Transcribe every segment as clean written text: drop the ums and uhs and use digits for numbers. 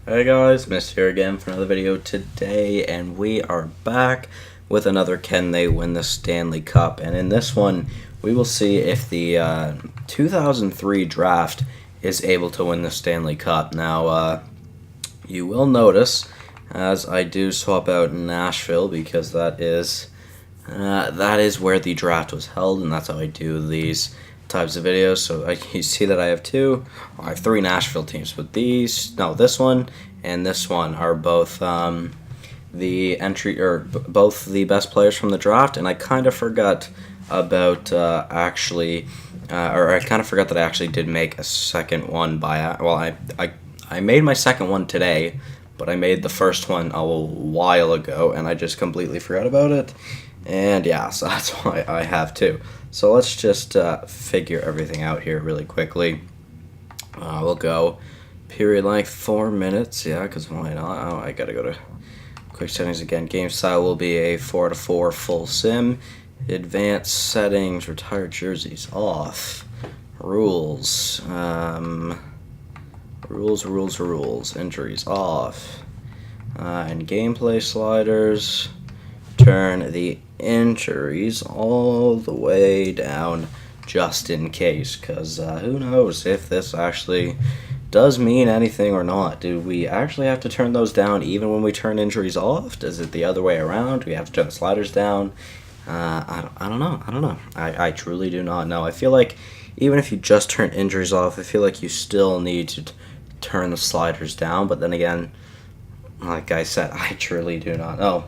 Hey guys, Mist here again for another video today, and we are back with another Can They Win the Stanley Cup? And in this one, we will see if the 2003 draft is able to win the Stanley Cup. Now, you will notice, as I do swap out Nashville, because that is where the draft was held, and that's how I do these types of videos. So you see that I have three Nashville teams, but this one and this one are both both the best players from the draft. And I kind of forgot about I kind of forgot that I actually did make a second one I made my second one today, but I made the first one a while ago, and I just completely forgot about it. And yeah, so that's why I have two. So let's just figure everything out here really quickly. We'll go period length 4 minutes, yeah, because why not? Oh, I gotta go to quick settings again. Game style will be a 4-to-4 full sim. Advanced settings, retired jerseys off. Rules, rules. Injuries off. And gameplay sliders. Turn the injuries all the way down just in case, because who knows if this actually does mean anything or not. Do we actually have to turn those down even when we turn injuries off? Is it the other way around? Do we have to turn the sliders down? I don't know. I truly do not know. I feel like even if you just turn injuries off, I feel like you still need to turn the sliders down, but then again, like I said, I truly do not know.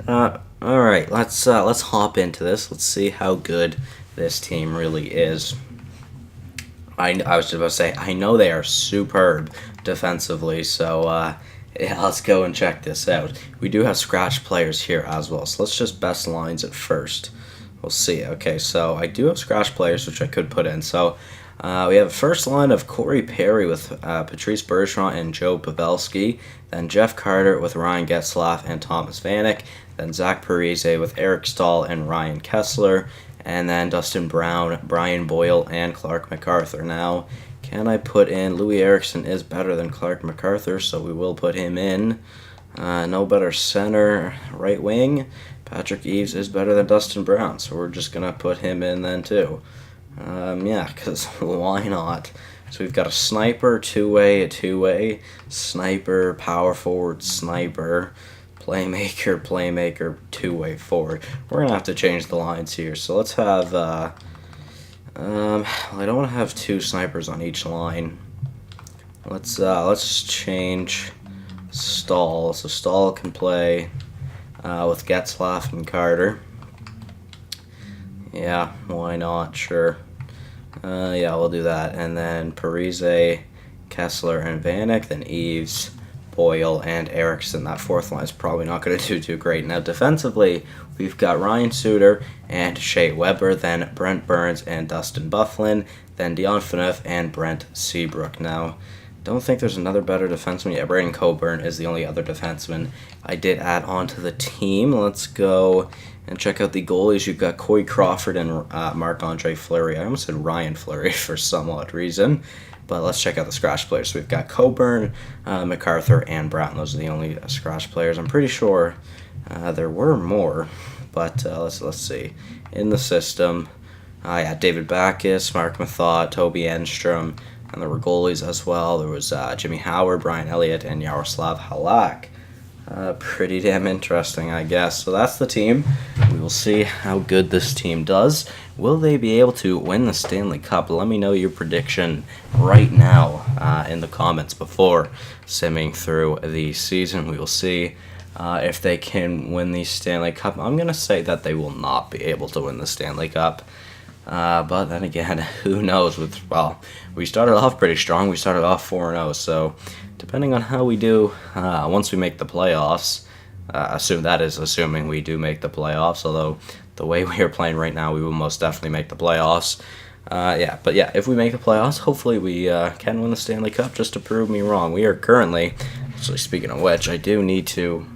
All right, let's hop into this. Let's see how good this team really is. I was just about to say, I know they are superb defensively, so yeah, let's go and check this out. We do have scratch players here as well, so let's just best lines at first. We'll see. Okay, so I do have scratch players, which I could put in. So we have a first line of Corey Perry with Patrice Bergeron and Joe Pavelski. Then Jeff Carter with Ryan Getzlaf and Thomas Vanek. Then Zach Parise with Eric Stahl and Ryan Kessler. And then Dustin Brown, Brian Boyle, and Clark MacArthur. Now, can I put in Louis Eriksson is better than Clark MacArthur, so we will put him in. No better center, right wing. Patrick Eaves is better than Dustin Brown, so we're just going to put him in then too. Yeah, because why not? So we've got a sniper, a two-way, sniper, power forward, sniper, playmaker, two-way forward. We're going to have to change the lines here. So let's have, I don't want to have two snipers on each line. Let's change Stahl. So Stahl can play with Getzlaf and Carter. Yeah, why not? Sure. Yeah, we'll do that. And then Parise, Kessler, and Vanek. Then Eaves, Boyle, and Eriksson. That fourth line is probably not going to do too great. Now, defensively, we've got Ryan Suter and Shea Weber. Then Brent Burns and Dustin Byfuglien. Then Dion Phaneuf and Brent Seabrook. Now, don't think there's another better defenseman. Yeah, Braden Coburn is the only other defenseman I did add on to the team. Let's go and check out the goalies. You've got Corey Crawford and Marc-Andre Fleury. I almost said Ryan Fleury for some odd reason. But let's check out the scratch players. So we've got Coburn, MacArthur, and Brown. Those are the only scratch players. I'm pretty sure there were more, but let's see. In the system, yeah, David Backes, Mark Mathot, Toby Enstrom, and there were goalies as well. There was Jimmy Howard, Brian Elliott, and Yaroslav Halak. Pretty damn interesting, I guess. So that's the team. We will see how good this team does. Will they be able to win the Stanley Cup? Let me know your prediction right now in the comments before simming through the season. We will see if they can win the Stanley Cup. I'm going to say that they will not be able to win the Stanley Cup. But then again, who knows? We started off pretty strong. We started off 4-0, so depending on how we do once we make the playoffs, assuming we do make the playoffs, although the way we are playing right now, we will most definitely make the playoffs. But if we make the playoffs, hopefully we can win the Stanley Cup, just to prove me wrong. We are currently, actually speaking of which, I do need to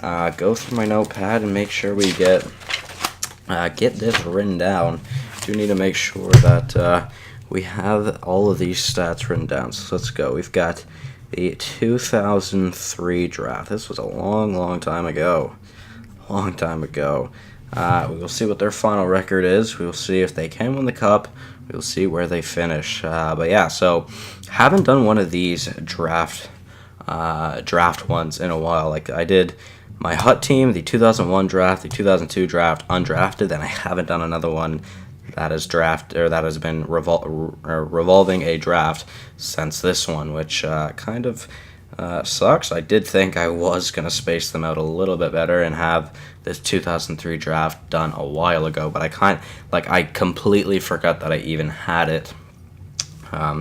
go through my notepad and make sure we get this written down. Do need to make sure that we have all of these stats written down. So let's go. We've got the 2003 draft. This was a long time ago. Long time ago. We will see what their final record is. We will see if they can win the cup. We will see where they finish. But yeah, so haven't done one of these draft ones in a while. Like I did my Hut team, the 2001 draft, the 2002 draft, undrafted, and I haven't done another one that has been revolving a draft since this one, which kind of sucks. I did think I was going to space them out a little bit better and have this 2003 draft done a while ago, but I completely forgot that I even had it.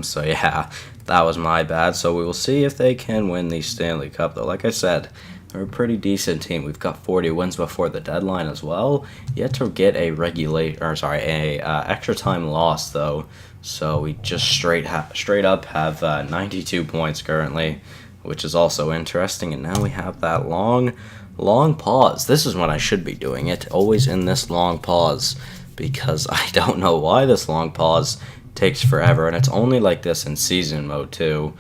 So yeah, that was my bad. So we will see if they can win the Stanley Cup, though. Like I said, they're a pretty decent team. We've got 40 wins before the deadline as well. Yet to get a extra time loss, though. So we just straight up have 92 points currently, which is also interesting. And now we have that long pause. This is when I should be doing it, always in this long pause, because I don't know why this long pause takes forever, and it's only like this in season mode too,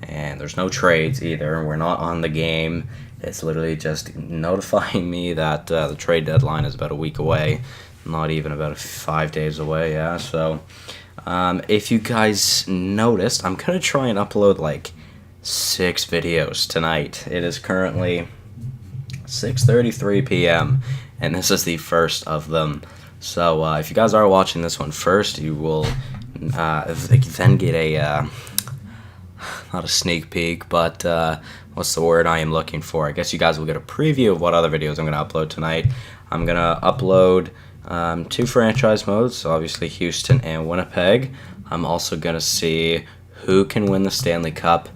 and there's no trades either. We're not on the game. It's literally just notifying me that the trade deadline is about a week away, not even about 5 days away. Yeah, so if you guys noticed, I'm gonna try and upload like 6 videos tonight. It is currently 6:33 p.m. and this is the first of them. So if you guys are watching this one first, you will then get a not a sneak peek, but what's the word I am looking for? I guess you guys will get a preview of what other videos I'm going to upload tonight. I'm going to upload 2 franchise modes, so obviously Houston and Winnipeg. I'm also going to see who can win the Stanley Cup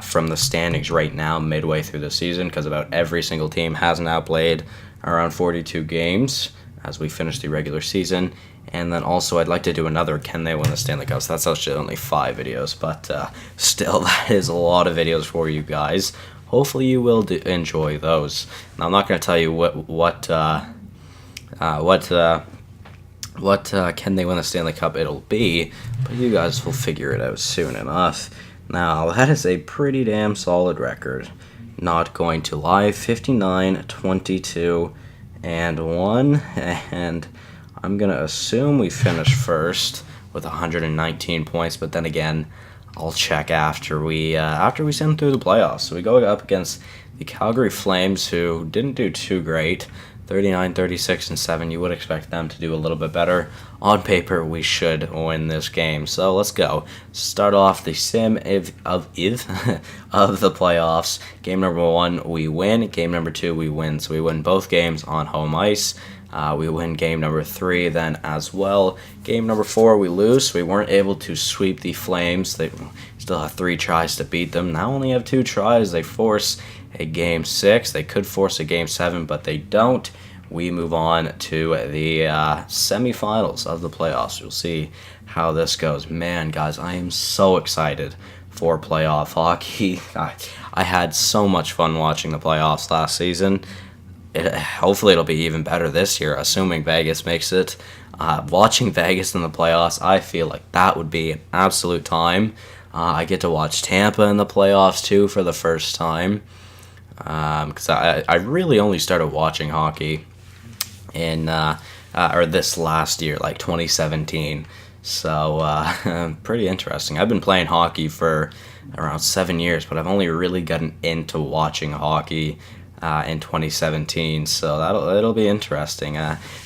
from the standings right now, midway through the season, because about every single team has now played around 42 games as we finish the regular season. And then also I'd like to do another Can They Win the Stanley Cup? So that's actually only 5 videos, but still, that is a lot of videos for you guys. Hopefully you will enjoy those. Now I'm not going to tell you what Can They Win the Stanley Cup it'll be, but you guys will figure it out soon enough. Now that is a pretty damn solid record. Not going to lie, 59, 22, and 1, and I'm going to assume we finish first with 119 points, but then again, I'll check after we send through the playoffs. So we go up against the Calgary Flames, who didn't do too great, 39, 36, and 7. You would expect them to do a little bit better. On paper, we should win this game. So let's go. Start off the sim of the playoffs. Game number 1, we win. Game number 2, we win. So we win both games on home ice. We win game number 3 then as well. Game number 4, we lose. We weren't able to sweep the Flames. They still have 3 tries to beat them. Now only have 2 tries. They force a game 6. They could force a game 7, but they don't. We move on to the semifinals of the playoffs. We'll see how this goes. Man, guys, I am so excited for playoff hockey. I had so much fun watching the playoffs last season. Hopefully it'll be even better this year, assuming Vegas makes it. Watching Vegas in the playoffs, I feel like that would be an absolute time. I get to watch Tampa in the playoffs too for the first time, because I really only started watching hockey in this last year, like 2017. So pretty interesting. I've been playing hockey for around 7 years, but I've only really gotten into watching hockey in 2017, so it'll be interesting.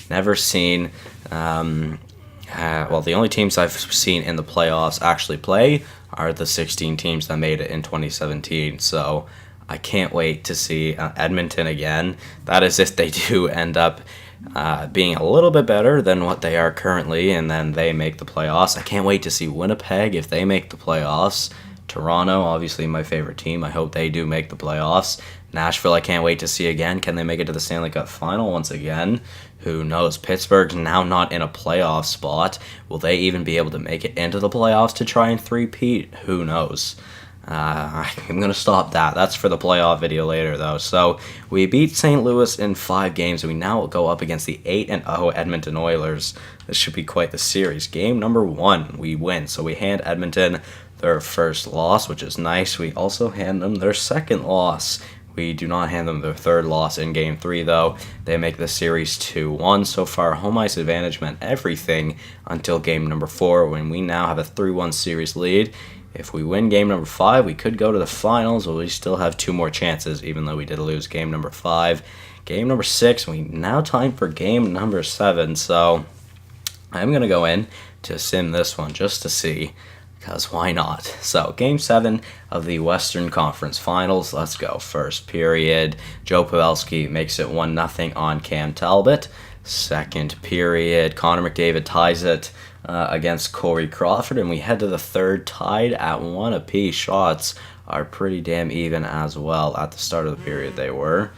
Never seen. Well, the only teams I've seen in the playoffs actually play are the 16 teams that made it in 2017. So I can't wait to see Edmonton again. That is if they do end up being a little bit better than what they are currently, and then they make the playoffs. I can't wait to see Winnipeg if they make the playoffs. Toronto, obviously my favorite team. I hope they do make the playoffs. Nashville, I can't wait to see again. Can they make it to the Stanley Cup final once again? Who knows? Pittsburgh's now not in a playoff spot. Will they even be able to make it into the playoffs to try and three-peat? Who knows? I'm going to stop that. That's for the playoff video later, though. So we beat St. Louis in 5 games. We now go up against the 8-0 Edmonton Oilers. This should be quite the series. Game number 1, we win. So we hand Edmonton their first loss, which is nice. We also hand them their second loss. We do not hand them their third loss in Game 3, though. They make the series 2-1. So far, home ice advantage meant everything until Game number 4, when we now have a 3-1 series lead. If we win Game number 5, we could go to the finals, but we still have 2 more chances, even though we did lose Game number 5. Game number 6, we now time for Game number 7, so I'm going to go in to sim this one just to see, because why not? So, Game 7 of the Western Conference Finals. Let's go. First period, Joe Pavelski makes it 1-0 on Cam Talbot. Second period, Connor McDavid ties it against Corey Crawford, and we head to the third tied at 1 apiece. Shots are pretty damn even as well. At the start of the period, they were.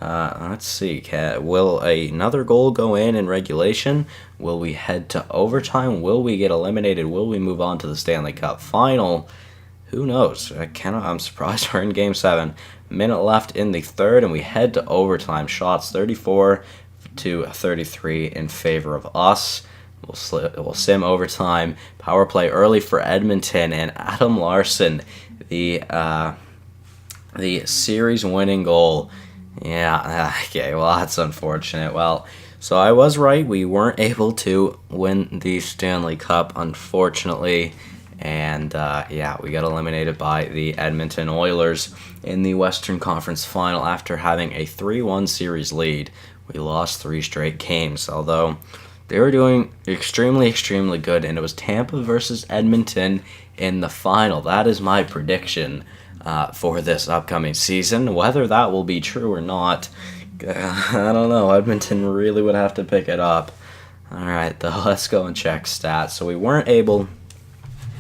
Let's see. Will another goal go in regulation? Will we head to overtime? Will we get eliminated? Will we move on to the Stanley Cup final? Who knows? I'm surprised we're in Game 7. Minute left in the third, and we head to overtime. Shots 34-33 in favor of us. We'll sim overtime. Power play early for Edmonton, and Adam Larson, the series-winning goal. Yeah, okay, well, that's unfortunate. Well, so I was right. We weren't able to win the Stanley Cup, unfortunately. And, we got eliminated by the Edmonton Oilers in the Western Conference Final after having a 3-1 series lead. We lost 3 straight games, although they were doing extremely, extremely good, and it was Tampa versus Edmonton in the final. That is my prediction for this upcoming season. Whether that will be true or not, I don't know. Edmonton really would have to pick it up. All right, though, let's go and check stats. So we weren't able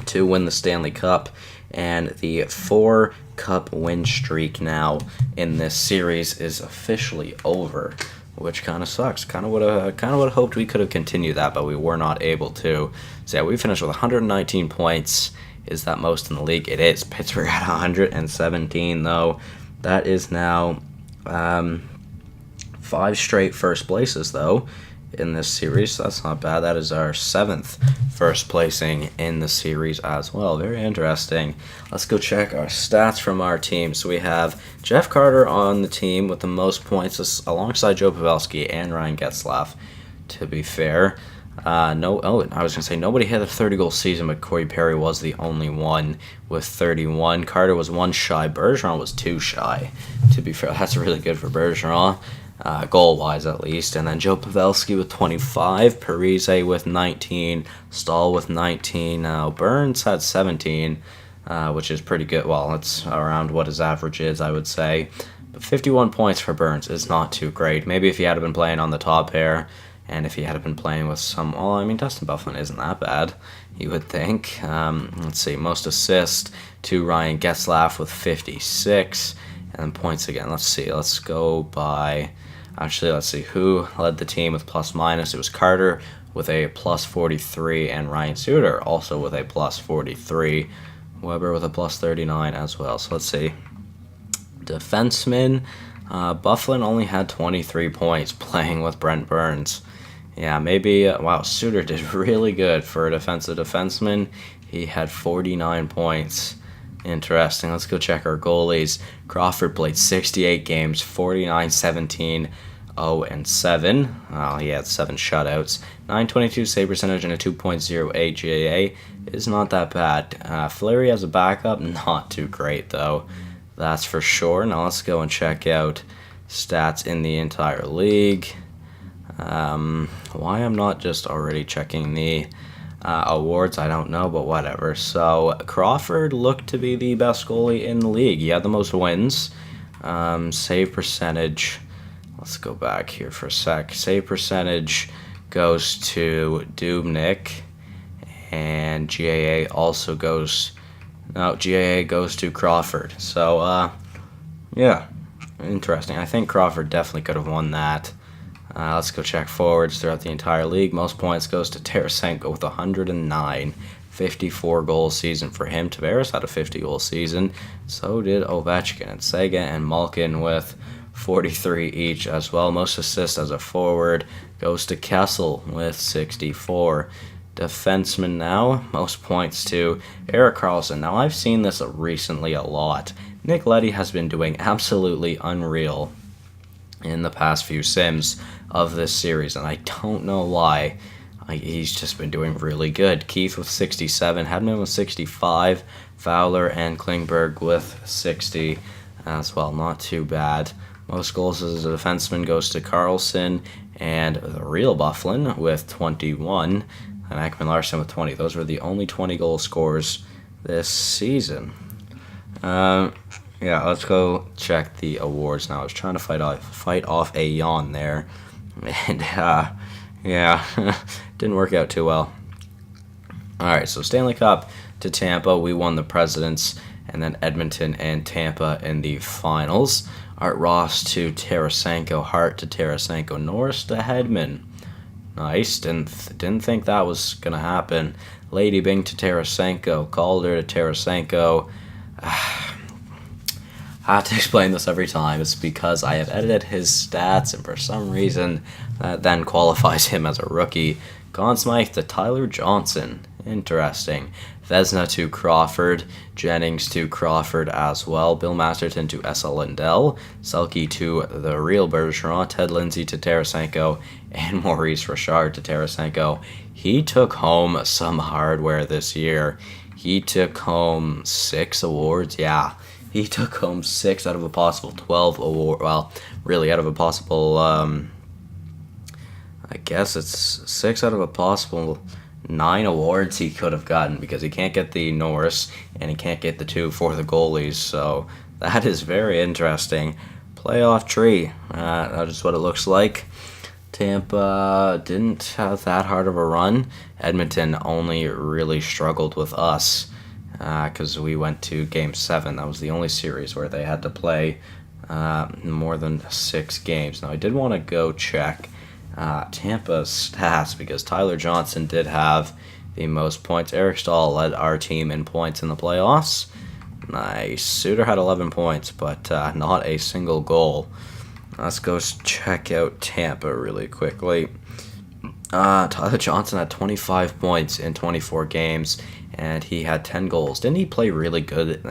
to win the Stanley Cup, and the 4-cup win streak now in this series is officially over, which kind of sucks. Kind of would have hoped we could have continued that, but we were not able to. So yeah, we finished with 119 points. Is that most in the league? It is. Pittsburgh at 117, though. That is now 5 straight first places, though, in this series. So that's not bad. That is our 7th first placing in the series as well. Very interesting. Let's go check our stats from our team. So we have Jeff Carter on the team with the most points alongside Joe Pavelski and Ryan Getzlaf, to be fair. I was going to say nobody had a 30-goal season, but Corey Perry was the only one with 31. Carter was 1 shy. Bergeron was 2 shy. To be fair, that's really good for Bergeron, goal-wise at least. And then Joe Pavelski with 25, Parise with 19, Stahl with 19. Burns had 17, which is pretty good. Well, it's around what his average is, I would say. But 51 points for Burns is not too great. Maybe if he had been playing on the top pair, and if he had been playing with some... Well, I mean, Dustin Byfuglien isn't that bad, you would think. Let's see. Most assists to Ryan Getzlaf with 56. And then points again. Let's see. Let's go by... Actually, let's see. Who led the team with plus-minus? It was Carter with a plus 43, and Ryan Suter also with a plus 43. Weber with a plus 39 as well. So let's see. Defenseman... Byfuglien only had 23 points playing with Brent Burns. Yeah, maybe... wow, Suter did really good for a defensive defenseman. He had 49 points. Interesting. Let's go check our goalies. Crawford played 68 games, 49, 17, 0, and 7. He had 7 shutouts. 922 save percentage and a 2.08 GAA is not that bad. Fleury as a backup, not too great, though. That's for sure. Now let's go and check out stats in the entire league. Why I'm not just already checking the awards, I don't know, but whatever. So Crawford looked to be the best goalie in the league. He had the most wins. Save percentage. Let's go back here for a sec. Save percentage goes to Dubnyk, and GAA also goes... No, GAA goes to Crawford. So, yeah, interesting. I think Crawford definitely could have won that. Let's go check forwards throughout the entire league. Most points goes to Tarasenko with 109. 54-goal season for him. Tavares had a 50-goal season. So did Ovechkin, and Sega and Malkin with 43 each as well. Most assists as a forward goes to Kessel with 64. defenseman now. Most points to Erik Karlsson. Now, I've seen this recently a lot. Nick Leddy has been doing absolutely unreal in the past few sims of this series, and I don't know why. He's just been doing really good. Keith with 67, Hedman with 65, Fowler and Klingberg with 60 as well. Not too bad. Most goals as a defenseman goes to Karlsson and the real Bufflin with 21, and Ekman Larson with 20. Those were the only 20 goal scorers this season. Yeah, let's go check the awards now. I was trying to fight off a yawn there, and yeah, didn't work out too well. All right, so Stanley Cup to Tampa. We won the Presidents, and then Edmonton and Tampa in the finals. Art Ross to Tarasenko, Hart to Tarasenko, Norris to Hedman. Nice. Didn't think that was gonna happen. Lady Bing to Tarasenko, Calder to Tarasenko. I have to explain this every time. It's because I have edited his stats, and for some reason, that then qualifies him as a rookie. Conn Smythe to Tyler Johnson. Interesting. Vesna to Crawford. Jennings to Crawford as well. Bill Masterton to Essa Lindell. Selke to the real Bergeron. Ted Lindsay to Tarasenko. And Maurice Richard to Tarasenko. He took home some hardware this year. He took home 6 awards. Yeah. He took home 6 out of a possible 12 award. Well, really, out of a possible, I guess it's 6 out of a possible 9 awards he could have gotten, because he can't get the Norris and he can't get the 2 for the goalies. So that is very interesting. Playoff tree. That is what it looks like. Tampa didn't have that hard of a run. Edmonton only really struggled with us, because we went to Game 7. That was the only series where they had to play more than 6 games. Now, I did want to go check Tampa's stats, because Tyler Johnson did have the most points. Eric Stahl led our team in points in the playoffs. Nice. Suter had 11 points, but not a single goal. Let's go check out Tampa really quickly. Tyler Johnson had 25 points in 24 games, and he had 10 goals. Didn't he play really good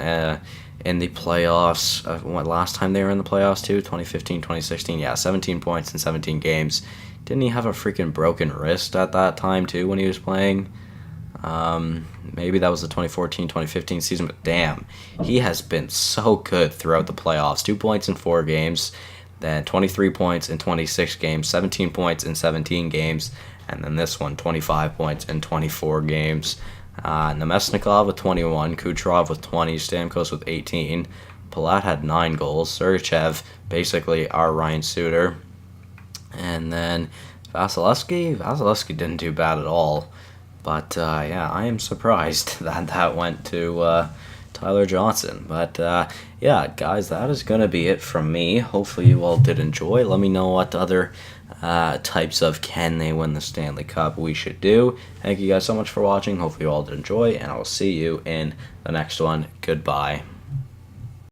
in the playoffs? Last time they were in the playoffs, too? 2015, 2016? Yeah, 17 points in 17 games. Didn't he have a freaking broken wrist at that time, too, when he was playing? Maybe that was the 2014, 2015 season, but damn, he has been so good throughout the playoffs. 2 points in 4 games, then 23 points in 26 games, 17 points in 17 games, and then this one, 25 points in 24 games. Nemesnikov with 21, Kucherov with 20, Stamkos with 18, Palat had 9 goals, Sergachev, basically our Ryan Suter, and then Vasilevsky didn't do bad at all, but yeah, I am surprised that went to Tyler Johnson. But yeah, guys, that is going to be it from me. Hopefully you all did enjoy. Let me know what other types of can they win the Stanley Cup we should do. Thank you guys so much for watching. Hopefully you all did enjoy, and I will see you in the next one. Goodbye.